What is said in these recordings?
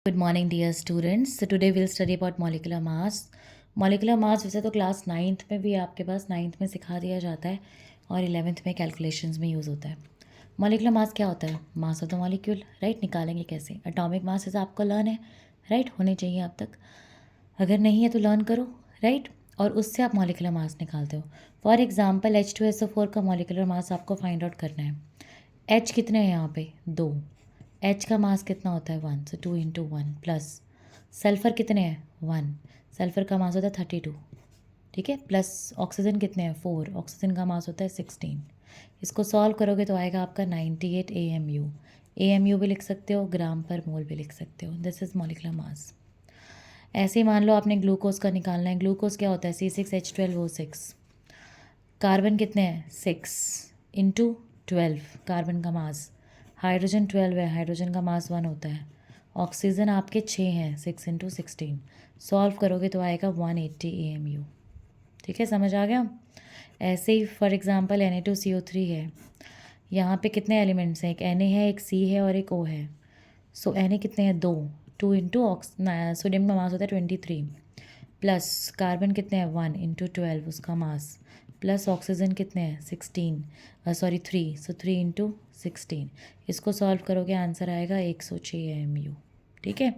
Good morning, dear students. So today we'll study about molecular mass. Molecular mass वैसे तो class ninth में भी आपके पास नाइन्थ में सिखा दिया जाता है और 11th में कैलकुलेशंस में यूज़ होता है. मॉलिकुलर मास क्या होता है? Mass of the molecule, right. निकालेंगे कैसे? एटॉमिक मास से आपको लर्न है, राइट. होने चाहिए आप तक. अगर नहीं है तो लर्न करो, राइट. और उससे आप मॉलिकुलर मास निकालते हो. फॉर एग्जाम्पल H2SO4 का मॉलिकुलर मास आपको फाइंड आउट करना है. एच कितने हैं यहाँ पे? 2. एच का मास कितना होता है? 1. सो 2 इंटू 1 प्लस सल्फ़र कितने हैं? 1. सल्फ़र का मास होता है 32. ठीक है. प्लस ऑक्सीजन कितने हैं? 4. ऑक्सीजन का मास होता है 16. इसको सॉल्व करोगे तो आएगा आपका 98 AMU. AMU भी लिख सकते हो, ग्राम पर मोल भी लिख सकते हो. This is molecular mass. ऐसे ही मान लो आपने ग्लूकोज का निकालना है. ग्लूकोज क्या होता है? C6H12O6. कार्बन कितने हैं? 6 इंटू 12 कार्बन का मास. हाइड्रोजन 12 है, हाइड्रोजन का मास 1 होता है. ऑक्सीजन आपके 6 हैं, 6 इंटू 16. सॉल्व करोगे तो आएगा 180 AMU. ठीक है, समझ आ गया. ऐसे ही फॉर एग्जांपल Na2CO3 है. यहाँ पे कितने एलिमेंट्स हैं? एक Na है, एक C है और एक O है. सो Na कितने हैं? 2 इंटू सोडियम का मास होता है 23 प्लस कार्बन कितने हैं? 1 इंटू 12 उसका मास प्लस ऑक्सीजन कितने हैं? 16 सॉरी 3. सो 3 इंटू 16. इसको सॉल्व करोगे आंसर आएगा 106 AMU. ठीक है.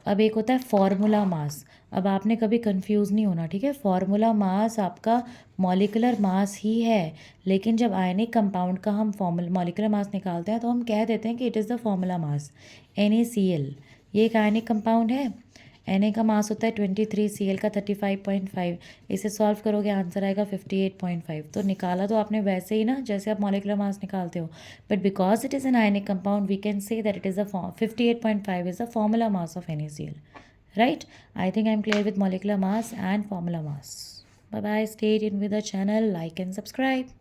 अब एक होता है फॉर्मूला मास. अब आपने कभी कंफ्यूज नहीं होना, ठीक है. फॉर्मूला मास आपका मॉलिकुलर मास ही है, लेकिन जब आयनिक कंपाउंड का हम मॉलिकुलर मास निकालते हैं तो हम कह देते हैं कि it is the formula mass. NaCl ये एक आयनिक कंपाउंड है. Na का मास होता है 23, Cl का 35.5. इसे सॉल्व करोगे आंसर आएगा 58.5. तो निकाला तो आपने वैसे ही ना जैसे आप मॉलिकुलर मास निकालते हो, but because it is an ionic compound we can say that it is a 58.5 is the formula mass of NaCl. Right? I think I'm clear with molecular mass and formula mass. Bye bye. Stay tuned with the channel, like and subscribe.